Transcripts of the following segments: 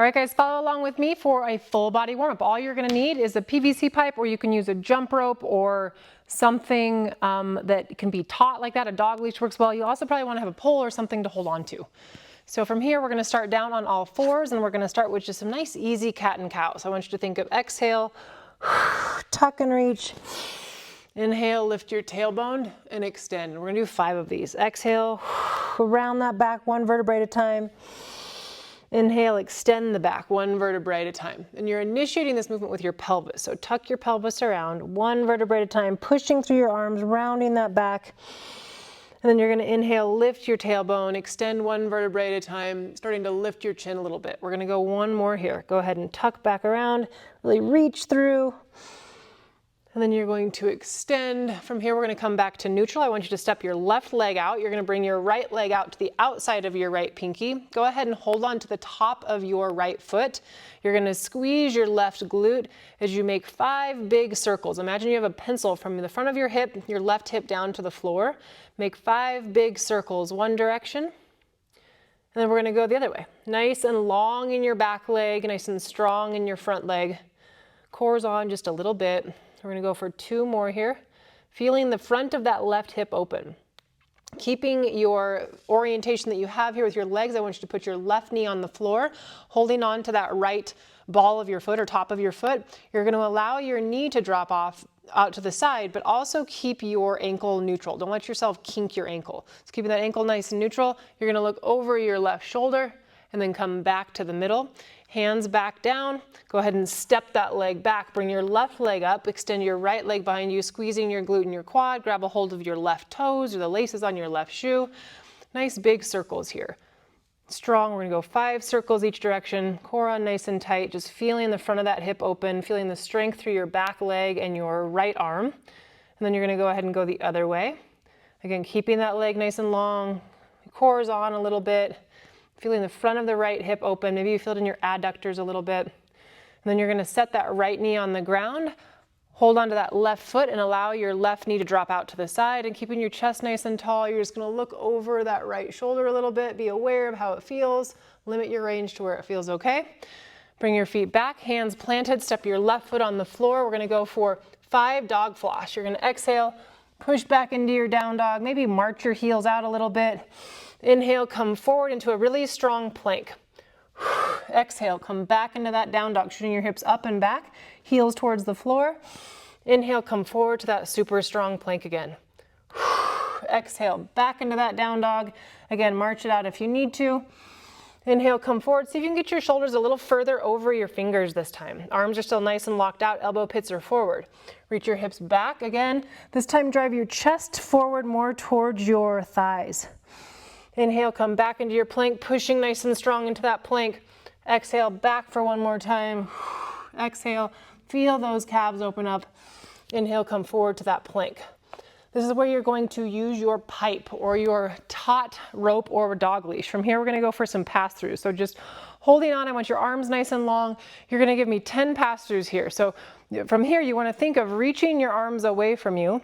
All right, guys, follow along with me for a full body warm up. All you're gonna need is a PVC pipe, or you can use a jump rope or something that can be taut like that. A dog leash works well. You also probably wanna have a pole or something to hold on to. So from here, we're gonna start down on all fours, and we're gonna start with just some nice, easy cat and cow. So I want you to think of exhale, tuck and reach. Inhale, lift your tailbone and extend. We're gonna do 5 of these. Exhale, round that back 1 vertebrae at a time. Inhale, extend the back 1 vertebrae at a time. And you're initiating this movement with your pelvis. So tuck your pelvis around 1 vertebrae at a time, pushing through your arms, rounding that back. And then you're gonna inhale, lift your tailbone, extend 1 vertebrae at a time, starting to lift your chin a little bit. We're gonna go 1 more here. Go ahead and tuck back around, really reach through. And then you're going to extend. From here, we're gonna come back to neutral. I want you to step your left leg out. You're gonna bring your right leg out to the outside of your right pinky. Go ahead and hold on to the top of your right foot. You're gonna squeeze your left glute as you make 5 big circles. Imagine you have a pencil from the front of your hip, your left hip down to the floor. Make 5 big circles, one direction. And then we're gonna go the other way. Nice and long in your back leg, nice and strong in your front leg. Core's on just a little bit. We're gonna go for 2 more here. Feeling the front of that left hip open. Keeping your orientation that you have here with your legs, I want you to put your left knee on the floor, holding on to that right ball of your foot or top of your foot. You're gonna allow your knee to drop off out to the side, but also keep your ankle neutral. Don't let yourself kink your ankle. So keeping that ankle nice and neutral, you're gonna look over your left shoulder and then come back to the middle. Hands back down, go ahead and step that leg back, bring your left leg up, extend your right leg behind you, squeezing your glute and your quad, grab a hold of your left toes or the laces on your left shoe. Nice big circles here. Strong, we're gonna go 5 circles each direction, core on nice and tight, just feeling the front of that hip open, feeling the strength through your back leg and your right arm. And then you're gonna go ahead and go the other way. Again, keeping that leg nice and long, core's on a little bit. Feeling the front of the right hip open. Maybe you feel it in your adductors a little bit. And then you're gonna set that right knee on the ground, hold onto that left foot and allow your left knee to drop out to the side, and keeping your chest nice and tall, you're just gonna look over that right shoulder a little bit, be aware of how it feels, limit your range to where it feels okay. Bring your feet back, hands planted, step your left foot on the floor. We're gonna go for 5 dog floss. You're gonna exhale, push back into your down dog, maybe march your heels out a little bit. Inhale, come forward into a really strong plank. Exhale, come back into that down dog, shooting your hips up and back, heels towards the floor. Inhale, come forward to that super strong plank again. Exhale, back into that down dog. Again, march it out if you need to. Inhale, come forward. See if you can get your shoulders a little further over your fingers this time. Arms are still nice and locked out, elbow pits are forward. Reach your hips back again. This time drive your chest forward more towards your thighs. Inhale, come back into your plank, pushing nice and strong into that plank. Exhale, back for 1 more time. Exhale, feel those calves open up. Inhale, come forward to that plank. This is where you're going to use your pipe or your taut rope or dog leash. From here, we're gonna go for some pass-throughs. So just holding on, I want your arms nice and long. You're gonna give me 10 pass-throughs here. So from here, you wanna think of reaching your arms away from you,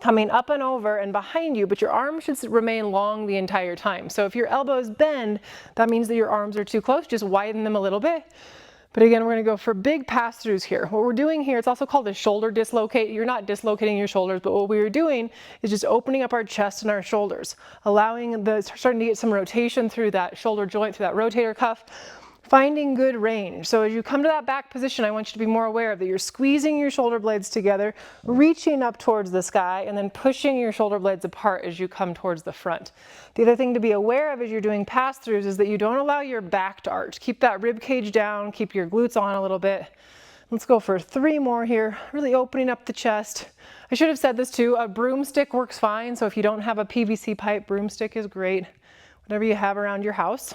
coming up and over and behind you, but your arms should remain long the entire time. So if your elbows bend, that means that your arms are too close. Just widen them a little bit. But again, we're gonna go for big pass-throughs here. What we're doing here, it's also called a shoulder dislocate. You're not dislocating your shoulders, but what we're doing is just opening up our chest and our shoulders, starting to get some rotation through that shoulder joint, through that rotator cuff. Finding good range. So as you come to that back position, I want you to be more aware of that you're squeezing your shoulder blades together, reaching up towards the sky, and then pushing your shoulder blades apart as you come towards the front. The other thing to be aware of as you're doing pass-throughs is that you don't allow your back to arch. Keep that rib cage down, keep your glutes on a little bit. Let's go for 3 more here, really opening up the chest. I should have said this too, a broomstick works fine. So if you don't have a PVC pipe, broomstick is great. Whatever you have around your house.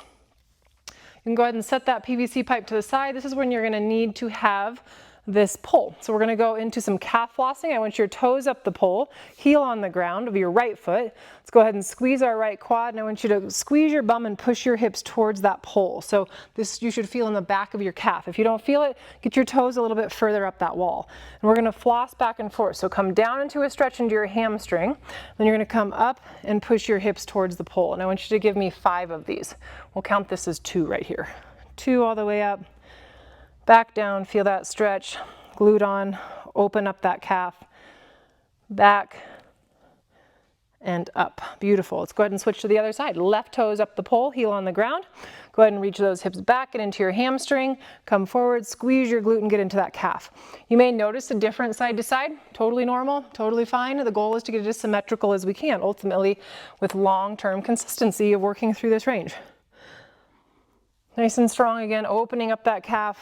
You can go ahead and set that PVC pipe to the side. This is when you're gonna need to have this pole. So we're gonna go into some calf flossing. I want your toes up the pole, heel on the ground of your right foot. Let's go ahead and squeeze our right quad, and I want you to squeeze your bum and push your hips towards that pole. So this you should feel in the back of your calf. If you don't feel it, get your toes a little bit further up that wall. And we're gonna floss back and forth. So come down into a stretch into your hamstring, then you're gonna come up and push your hips towards the pole. And I want you to give me 5 of these. We'll count this as 2 right here. 2 all the way up, back down, feel that stretch, glute on, open up that calf, back and up. Beautiful. Let's go ahead and switch to the other side. Left toes up the pole, heel on the ground. Go ahead and reach those hips back and into your hamstring. Come forward, squeeze your glute and get into that calf. You may notice a different side to side. Totally normal, totally fine. The goal is to get it as symmetrical as we can, ultimately with long-term consistency of working through this range. Nice and strong again, opening up that calf.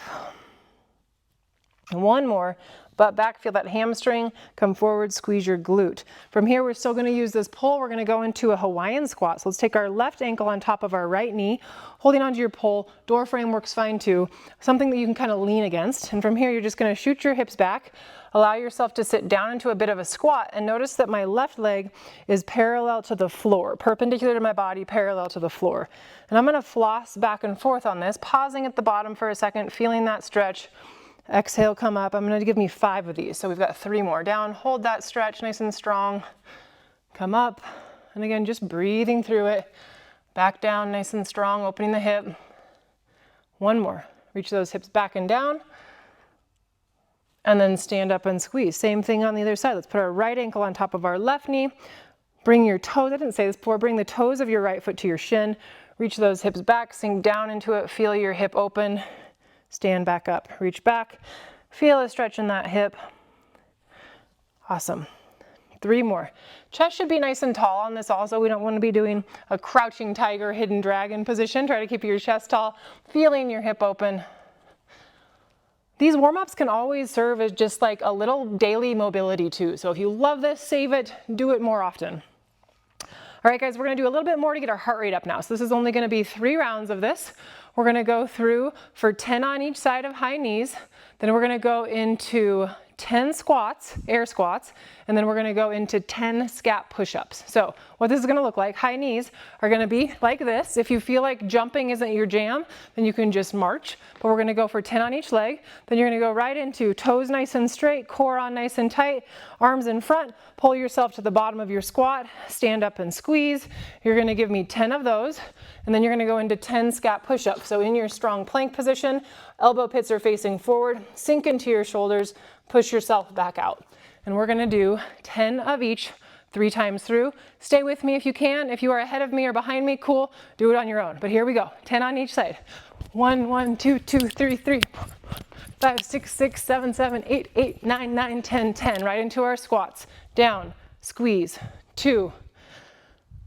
And one more. Butt back, feel that hamstring, come forward, squeeze your glute. From here, we're still gonna use this pull. We're gonna go into a Hawaiian squat. So let's take our left ankle on top of our right knee, holding onto your pole. Door frame works fine too. Something that you can kind of lean against. And from here, you're just gonna shoot your hips back, allow yourself to sit down into a bit of a squat, and notice that my left leg is parallel to the floor, perpendicular to my body, parallel to the floor. And I'm gonna floss back and forth on this, pausing at the bottom for a second, feeling that stretch. Exhale, come up. I'm going to give me 5 of these. So we've got 3 more. Down, hold that stretch nice and strong. Come up. And again, just breathing through it. Back down, nice and strong, opening the hip. 1 more. Reach those hips back and down. And then stand up and squeeze. Same thing on the other side. Let's put our right ankle on top of our left knee. Bring your toes, I didn't say this before, bring the toes of your right foot to your shin. Reach those hips back, sink down into it, feel your hip open. Stand back up, reach back, feel a stretch in that hip. Awesome. 3 more. Chest should be nice and tall on this also. We don't want to be doing a crouching tiger, hidden dragon position. Try to keep your chest tall, feeling your hip open. These warm-ups can always serve as just like a little daily mobility too. So if you love this, save it, do it more often. All right, guys, we're gonna do a little bit more to get our heart rate up now. So this is only gonna be 3 rounds of this. We're gonna go through for 10 on each side of high knees. Then we're gonna go into 10 squats, air squats, and then we're gonna go into 10 scap push-ups. So what this is gonna look like, high knees are gonna be like this. If you feel like jumping isn't your jam, then you can just march. But we're gonna go for 10 on each leg. Then you're gonna go right into toes nice and straight, core on nice and tight, arms in front, pull yourself to the bottom of your squat, stand up and squeeze. You're gonna give me 10 of those, and then you're gonna go into 10 scap push-ups. So in your strong plank position, elbow pits are facing forward, sink into your shoulders, push yourself back out. And we're gonna do 10 of each 3 times through. Stay with me if you can. If you are ahead of me or behind me, cool, do it on your own. But here we go, 10 on each side. 1, 1, 2, 2, 3, 3, 4, 5, 6, 6, 7, 7, 8, 8, 9, 9, 10, 10. Right into our squats. Down, squeeze, 2,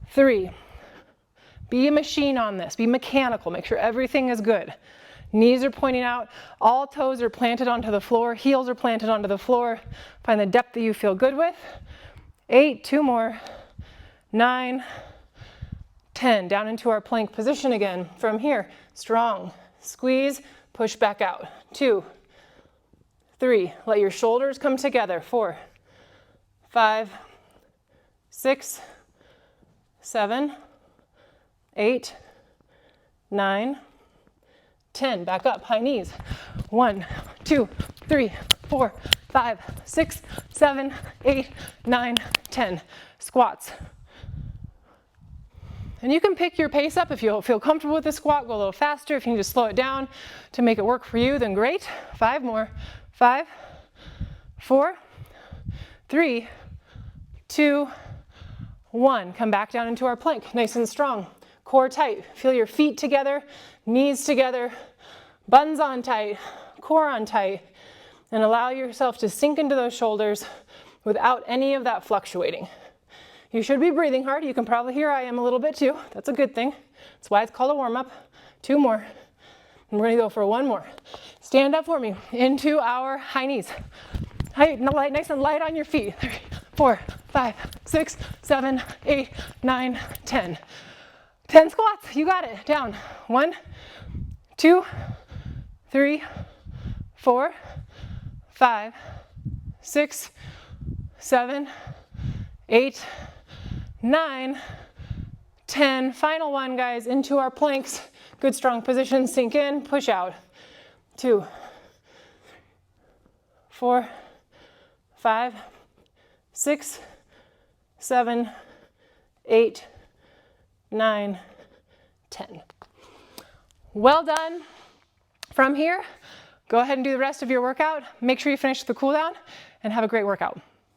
3. Be a machine on this, be mechanical, make sure everything is good. Knees are pointing out, all toes are planted onto the floor, heels are planted onto the floor. Find the depth that you feel good with. 8, 2 more, 9, 10. Down into our plank position again. From here, strong, squeeze, push back out. 2, 3, let your shoulders come together. 4, 5, 6, 7, 8, 9, 10. Back up, high knees. 1, 2, 3, 4, 5, 6, 7, 8, 9, 10. Squats. And you can pick your pace up if you feel comfortable with the squat, go a little faster. If you can just slow it down to make it work for you, then great. 5 more. 5, 4, 3, 2, 1. Come back down into our plank, nice and strong. Core tight, feel your feet together, knees together, buns on tight, core on tight, and allow yourself to sink into those shoulders without any of that fluctuating. You should be breathing hard. You can probably hear I am a little bit too. That's a good thing. That's why it's called a warm-up. 2 more. And we're gonna go for 1 more. Stand up for me into our high knees. Nice and light on your feet. 3, 4, 5, 6, 7, 8, 9, 10. 10 squats, you got it. Down. 1, 2, 3, 4, 5, 6, 7, 8, 9, 10. Final one, guys, into our planks. Good strong position, sink in, push out. 2, 4, 5, 6, 7, 8, 9, 10. Well done. From here, go ahead and do the rest of your workout. Make sure you finish the cool down and have a great workout.